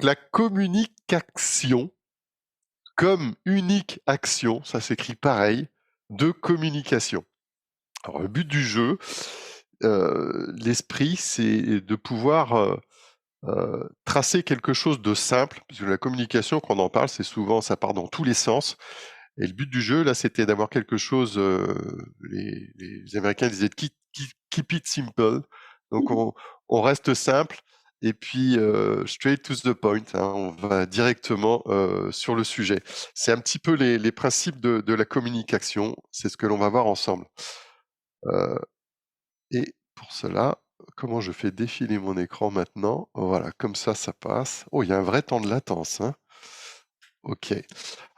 la communication comme unique action, ça s'écrit pareil, de communication. Alors le but du jeu, l'esprit, c'est de pouvoir tracer quelque chose de simple, parce que la communication, quand on en parle, c'est souvent, ça part dans tous les sens. Et le but du jeu, là, c'était d'avoir quelque chose, les Américains disaient keep it simple. Donc on reste simple et puis straight to the point, hein, on va directement sur le sujet. C'est un petit peu les principes de la communication, c'est ce que l'on va voir ensemble. Et pour cela, comment je fais défiler mon écran maintenant? Voilà, comme ça passe. Oh, il y a un vrai temps de latence, hein. OK.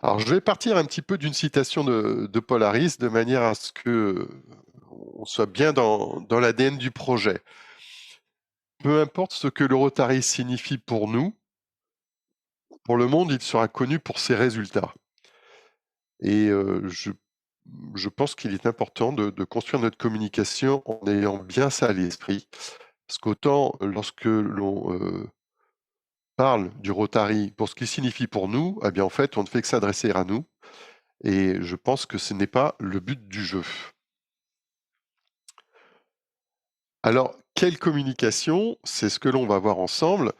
Alors, je vais partir un petit peu d'une citation de Polaris, de manière à ce que on soit bien dans l'ADN du projet. Peu importe ce que le Rotary signifie pour nous, pour le monde, il sera connu pour ses résultats. Et je pense qu'il est important de construire notre communication en ayant bien ça à l'esprit. Parce qu'autant lorsque l'on parle du Rotary pour ce qu'il signifie pour nous, eh bien, en fait, on ne fait que s'adresser à nous et je pense que ce n'est pas le but du jeu. Alors, quelle communication? C'est ce que l'on va voir ensemble.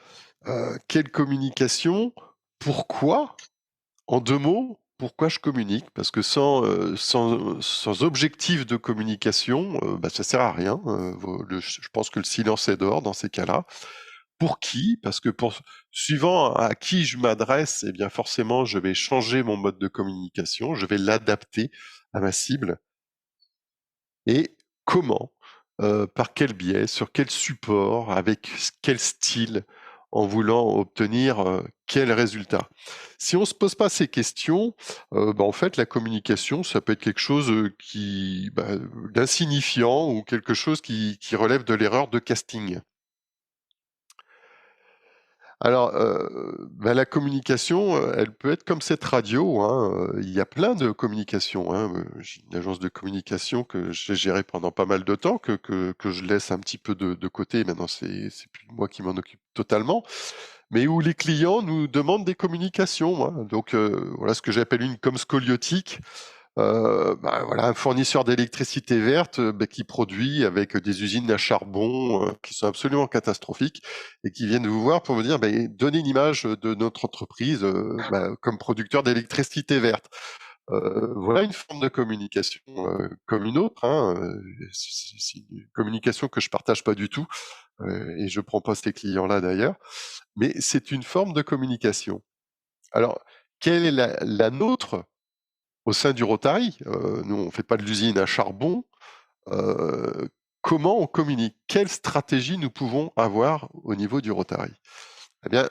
Quelle communication? Pourquoi? En 2 mots, pourquoi je communique? Parce que sans objectif de communication, bah, ça sert à rien. Je pense que le silence est d'or dans ces cas-là. Pour qui? Parce que suivant à qui je m'adresse, eh bien forcément, je vais changer mon mode de communication, je vais l'adapter à ma cible. Et comment? Par quel biais? Sur quel support? Avec quel style? En voulant obtenir, quel résultat? Si on se pose pas ces questions, bah, en fait, la communication, ça peut être quelque chose, d'insignifiant ou quelque chose qui relève de l'erreur de casting. Alors, la communication, elle peut être comme cette radio, hein, il y a plein de communications, hein, j'ai une agence de communication que j'ai gérée pendant pas mal de temps, que je laisse un petit peu de côté. Maintenant, c'est plus moi qui m'en occupe totalement, mais où les clients nous demandent des communications, hein. Donc, voilà ce que j'appelle une com scoliotique. Voilà, un fournisseur d'électricité verte, qui produit avec des usines à charbon, qui sont absolument catastrophiques et qui viennent vous voir pour vous dire: «Donnez une image de notre entreprise, comme producteur d'électricité verte». Voilà une forme de communication, comme une autre, hein, c'est une communication que je partage pas du tout, et je prends pas ces clients-là d'ailleurs, mais c'est une forme de communication. Alors, quelle est la nôtre? Au sein du Rotary, nous on fait pas de l'usine à charbon, heu, comment on communique? Quelle stratégie nous pouvons avoir au niveau du Rotary? Eh bien,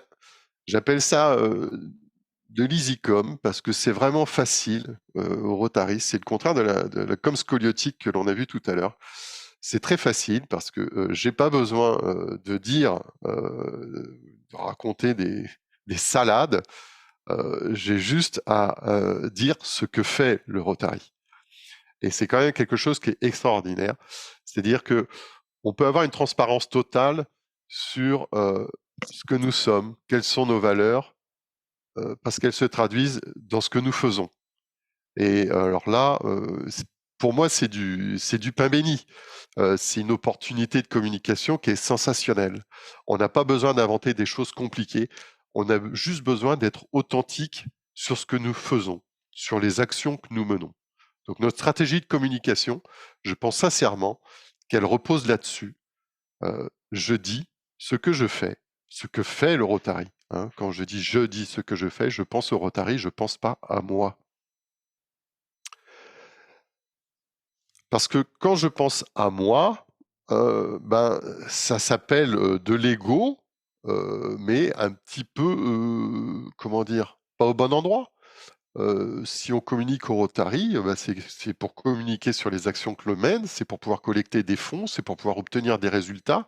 j'appelle ça, de l'easy-com parce que c'est vraiment facile, au Rotary. C'est le contraire de la com scoliotique que l'on a vu tout à l'heure. C'est très facile parce que, j'ai pas besoin, de dire, de raconter des salades, j'ai juste à, dire ce que fait le Rotary. Et c'est quand même quelque chose qui est extraordinaire. C'est-à-dire que on peut avoir une transparence totale sur, ce que nous sommes, quelles sont nos valeurs, parce qu'elles se traduisent dans ce que nous faisons. Et alors là, pour moi, c'est du pain béni. C'est une opportunité de communication qui est sensationnelle. On n'a pas besoin d'inventer des choses compliquées. On a juste besoin d'être authentique sur ce que nous faisons, sur les actions que nous menons. Donc notre stratégie de communication, je pense sincèrement qu'elle repose là-dessus. Je dis ce que je fais, ce que fait le Rotary, hein. Quand je dis: «Je dis ce que je fais», je pense au Rotary, je pense pas à moi. Parce que quand je pense à moi, ça s'appelle, de l'ego, mais un petit peu, comment dire? Pas au bon endroit. Si on communique au Rotary, c'est pour communiquer sur les actions que l'on mène, c'est pour pouvoir collecter des fonds, c'est pour pouvoir obtenir des résultats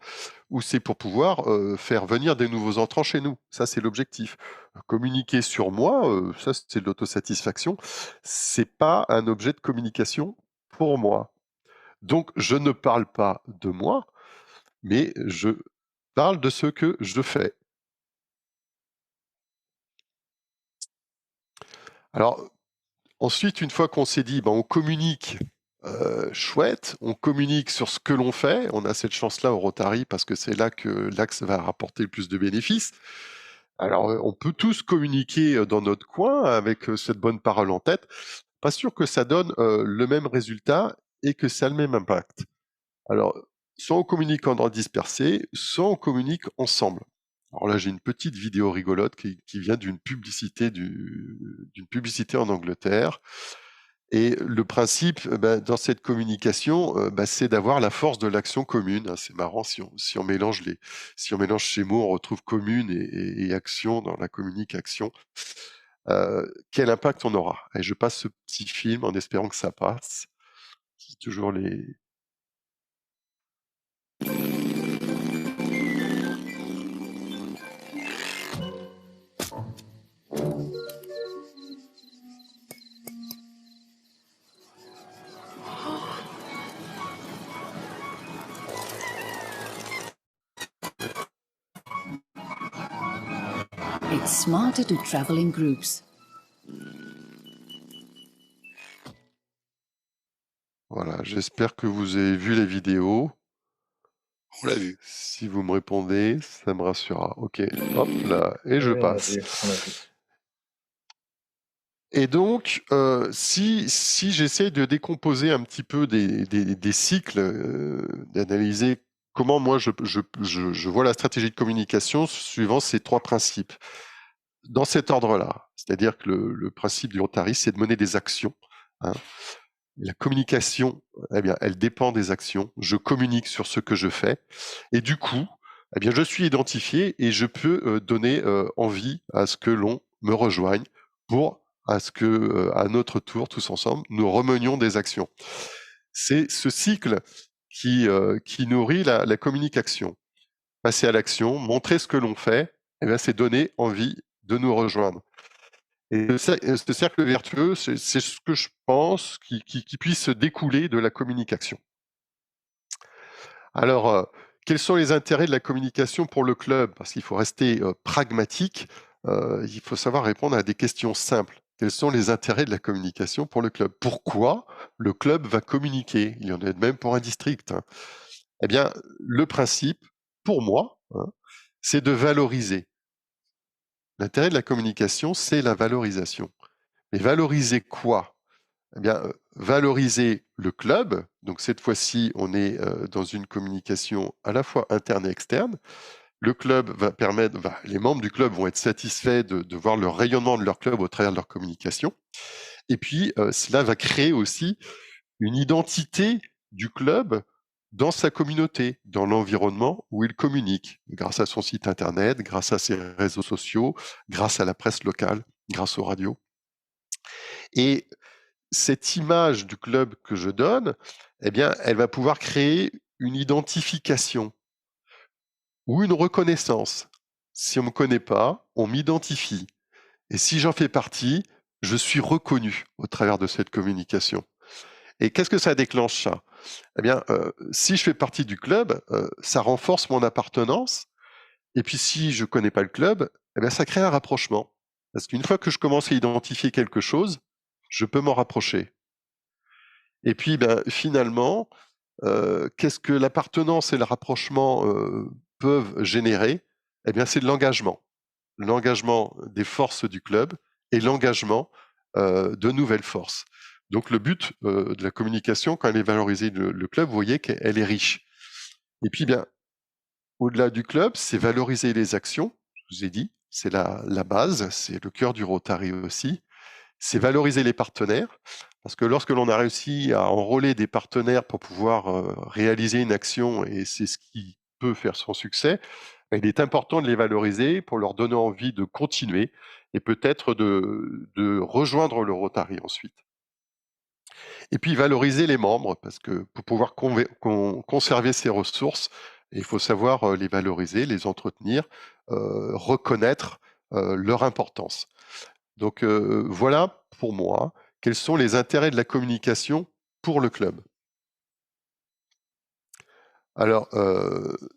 ou c'est pour pouvoir, faire venir des nouveaux entrants chez nous. Ça, c'est l'objectif. Communiquer sur moi, ça, c'est de l'autosatisfaction. C'est pas un objet de communication pour moi. Donc je ne parle pas de moi, mais je parle de ce que je fais. Alors ensuite, une fois qu'on s'est dit: «Ben, on communique, chouette, on communique sur ce que l'on fait». On a cette chance-là au Rotary parce que c'est là que l'axe va rapporter le plus de bénéfices. Alors, on peut tous communiquer, dans notre coin avec, cette bonne parole en tête. Pas sûr que ça donne, le même résultat et que ça a le même impact. Alors, soit on communique en ordre dispersé, soit on communique ensemble. Alors là, j'ai une petite vidéo rigolote qui vient d'une publicité en Angleterre et le principe, dans cette communication, c'est d'avoir la force de l'action commune, hein. C'est marrant si on mélange ces mots, on retrouve commune et action dans la communication. Quel impact on aura? Et je passe ce petit film en espérant que ça passe. C'est toujours les It's smarter to travel in groups. Voilà, j'espère que vous avez vu les vidéos. On l'a vu. Si vous me répondez, ça me rassurera. OK, hop là et je Oui, passe. on a vu. Et donc, si j'essaie de décomposer un petit peu des cycles, d'analyser comment moi je vois la stratégie de communication suivant ces 3 principes. Dans cet ordre-là, c'est-à-dire que le principe du Rotary, c'est de mener des actions, hein. La communication, eh bien, elle dépend des actions. Je communique sur ce que je fais et du coup, eh bien, je suis identifié et je peux, donner, envie à ce que l'on me rejoigne pour à ce que, à notre tour, tous ensemble, nous remenions des actions. C'est ce cycle qui nourrit la communication. Passer à l'action, montrer ce que l'on fait, eh bien, c'est donner envie de nous rejoindre. Et ce cercle vertueux, c'est ce que je pense qui puisse découler de la communication. Alors, quels sont les intérêts de la communication pour le club? Parce qu'il faut rester, pragmatique, il faut savoir répondre à des questions simples. Quels sont les intérêts de la communication pour le club? Pourquoi le club va communiquer? Il y en a de même pour un district, hein. Eh bien, le principe, pour moi, hein, c'est de valoriser. L'intérêt de la communication, c'est la valorisation. Mais valoriser quoi? Eh bien, valoriser le club. Donc cette fois-ci, on est, dans une communication à la fois interne et externe. Le club va permettre les membres du club vont être satisfaits de voir le rayonnement de leur club au travers de leur communication et puis, cela va créer aussi une identité du club dans sa communauté, dans l'environnement où il communique, grâce à son site internet, grâce à ses réseaux sociaux, grâce à la presse locale, grâce aux radios et cette image du club que je donne, eh bien, elle va pouvoir créer une identification ou une reconnaissance. Si on me connaît pas, on m'identifie et si j'en fais partie, je suis reconnu au travers de cette communication et qu'est-ce que ça déclenche ça? Eh bien, si je fais partie du club, ça renforce mon appartenance et puis si je connais pas le club, eh bien, ça crée un rapprochement. Parce qu'une fois que je commence à identifier quelque chose, je peux m'en rapprocher et puis, finalement, qu'est-ce que l'appartenance et le rapprochement, peuvent générer? Eh bien, c'est de l'engagement. L'engagement des forces du club et l'engagement, de nouvelles forces. Donc le but, de la communication quand elle est valorisée le club, vous voyez qu'elle est riche. Et puis, bien, au-delà du club, c'est valoriser les actions, je vous ai dit, c'est la base, c'est le cœur du Rotary aussi. C'est valoriser les partenaires, parce que lorsque l'on a réussi à enrôler des partenaires pour pouvoir, réaliser une action et c'est ce qui peut faire son succès, il est important de les valoriser pour leur donner envie de continuer et peut-être de rejoindre le Rotary ensuite. Et puis valoriser les membres, parce que pour pouvoir conserver ces ressources, il faut savoir, les valoriser, les entretenir, reconnaître, leur importance. Donc voilà pour moi, quels sont les intérêts de la communication pour le club. Alors,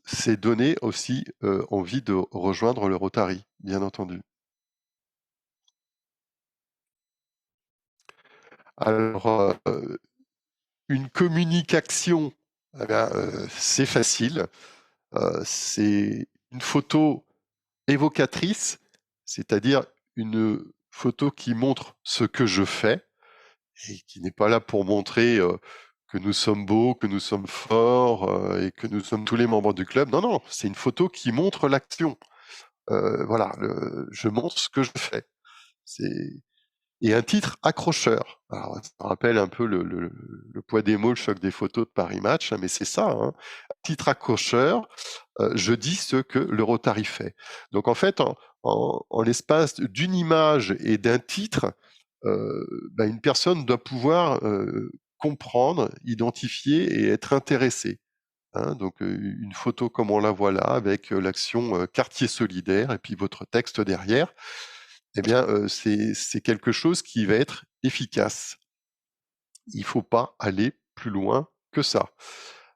c'est donner aussi, envie de rejoindre le Rotary, bien entendu. Alors, une communication, eh bien, c'est facile. C'est une photo évocatrice, c'est-à-dire une photo qui montre ce que je fais et qui n'est pas là pour montrer, que nous sommes beaux, que nous sommes forts, et que nous sommes tous les membres du club. Non, non, c'est une photo qui montre l'action. Voilà, je montre ce que je fais. C'est et un titre accrocheur. Alors ça rappelle un peu le poids des mots, le choc des photos de Paris Match, hein, mais c'est ça, hein. Titre accrocheur, je dis ce que le Rotary fait. Donc en fait, en l'espace d'une image et d'un titre, une personne doit pouvoir, comprendre, identifier et être intéressée, hein. Donc, une photo comme on la voit là avec, l'action, quartier solidaire et puis votre texte derrière, eh bien, c'est quelque chose qui va être efficace. Il faut pas aller plus loin que ça.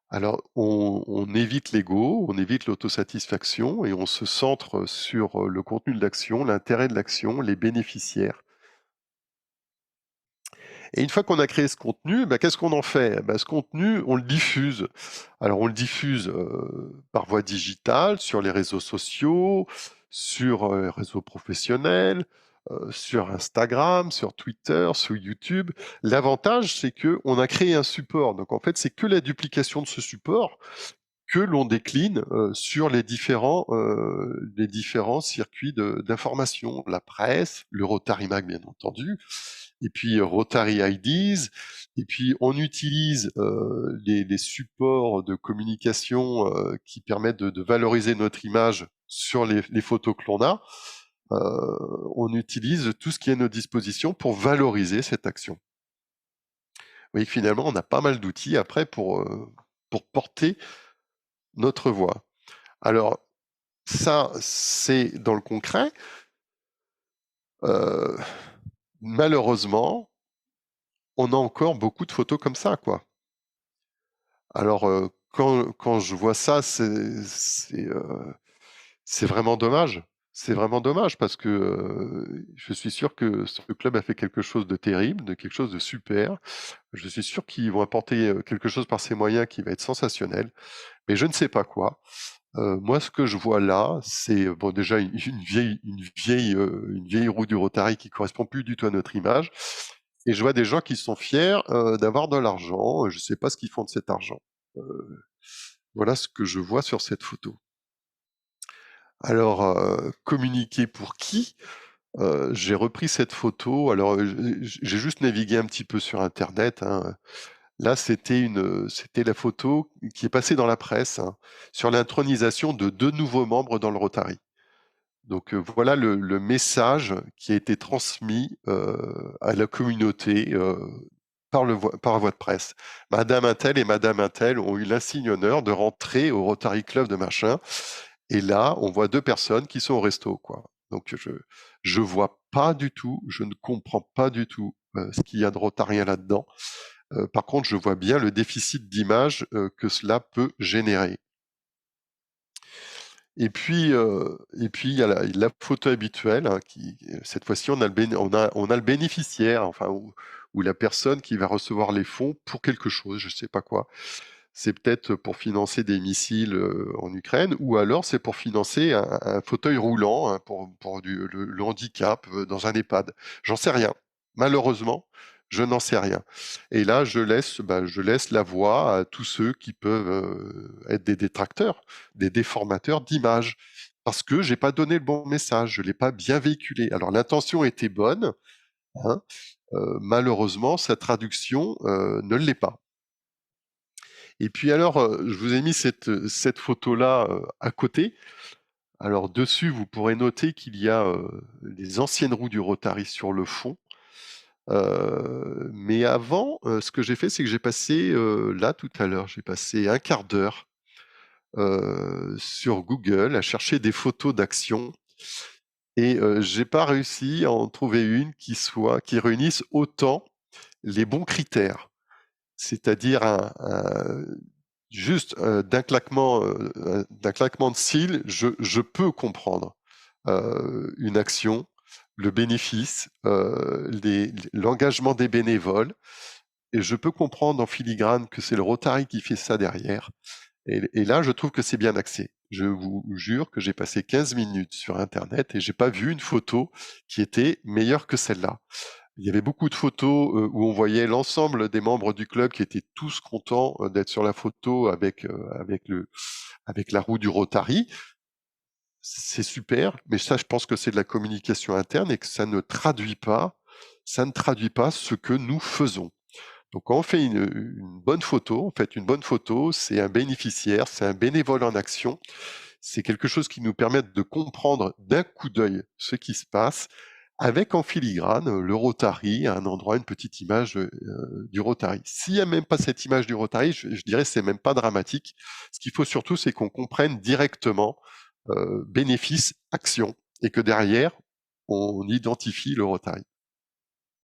Alors on évite l'ego, on évite l'autosatisfaction et on se centre sur, le contenu de l'action, l'intérêt de l'action, les bénéficiaires. Et une fois qu'on a créé ce contenu, qu'est-ce qu'on en fait? Ce contenu, on le diffuse. Alors on le diffuse, par voie digitale, sur les réseaux sociaux, sur, les réseaux professionnels, sur Instagram, sur Twitter, sur YouTube. L'avantage, c'est qu'on a créé un support. Donc en fait, c'est que la duplication de ce support que l'on décline, sur les différents circuits d'information. La presse, le Rotary Mag bien entendu, et puis Rotary IDs, et puis on utilise, les supports de communication, qui permettent de valoriser notre image sur les photos que l'on a. On utilise tout ce qui est à notre disposition pour valoriser cette action. Vous voyez que finalement on a pas mal d'outils après pour porter notre voix. Alors ça, c'est dans le concret. Heu, Malheureusement, on a encore beaucoup de photos comme ça, quoi. Alors, quand je vois ça, c'est vraiment dommage. C'est vraiment dommage parce que, je suis sûr que ce club a fait quelque chose de terrible, de quelque chose de super. Je suis sûr qu'ils vont apporter, quelque chose par ces moyens qui va être sensationnel, mais je ne sais pas quoi. Moi, ce que je vois là, c'est, bon, déjà une vieille roue du Rotary qui correspond plus du tout à notre image et je vois des gens qui sont fiers, d'avoir de l'argent, je ne sais pas ce qu'ils font de cet argent. Voilà ce que je vois sur cette photo. Alors, communiquer pour qui? J'ai repris cette photo, alors, j'ai juste navigué un petit peu sur internet, hein. Là, c'était la photo qui est passée dans la presse, hein, sur l'intronisation de 2 nouveaux membres dans le Rotary. Donc, voilà le message qui a été transmis, à la communauté, par voie de presse. Madame untel et madame untel ont eu l'insigne honneur de rentrer au Rotary Club de machin et là, on voit 2 personnes qui sont au resto, quoi. Donc je vois pas du tout, je ne comprends pas du tout, ce qu'il y a de rotarien là-dedans. Par contre, je vois bien le déficit d'image, que cela peut générer. Et puis il y a la photo habituelle, hein, cette fois-ci, on a le bénéficiaire, enfin, ou la personne qui va recevoir les fonds pour quelque chose, je sais pas quoi. C'est peut-être pour financer des missiles, en Ukraine ou alors c'est pour financer un fauteuil roulant, hein, pour le handicap, dans un EHPAD. J'en sais rien. Malheureusement, je n'en sais rien et là, je laisse la voix à tous ceux qui peuvent, être des détracteurs, des déformateurs d'images. Parce que j'ai pas donné le bon message, je l'ai pas bien véhiculé. Alors l'intention était bonne, hein, malheureusement sa traduction, ne l'est pas. Et puis alors, je vous ai mis cette photo-là, à côté. Alors dessus, vous pourrez noter qu'il y a, les anciennes roues du Rotary sur le fond. Mais avant, ce que j'ai fait, c'est que j'ai passé, là tout à l'heure, j'ai passé un quart d'heure, sur Google à chercher des photos d'action et j'ai pas réussi à en trouver une qui réunisse autant les bons critères. C'est-à-dire juste, d'un claquement de cils, je peux comprendre, une action, le bénéfice, l'engagement des bénévoles et je peux comprendre en filigrane que c'est le Rotary qui fait ça derrière et là, je trouve que c'est bien axé. Je vous jure que j'ai passé 15 minutes sur internet et j'ai pas vu une photo qui était meilleure que celle-là. Il y avait beaucoup de photos, où on voyait l'ensemble des membres du club qui étaient tous contents, d'être sur la photo avec la roue du Rotary. C'est super, mais ça, je pense que c'est de la communication interne et que ça ne traduit pas ce que nous faisons. Donc quand on fait une bonne photo, en fait, une bonne photo, c'est un bénéficiaire, c'est un bénévole en action. C'est quelque chose qui nous permet de comprendre d'un coup d'œil ce qui se passe, avec en filigrane, le Rotary à un endroit, une petite image, du Rotary. S'il y a même pas cette image du Rotary, je dirais c'est même pas dramatique. Ce qu'il faut surtout, c'est qu'on comprenne directement, bénéfice, action et que derrière, on identifie le Rotary.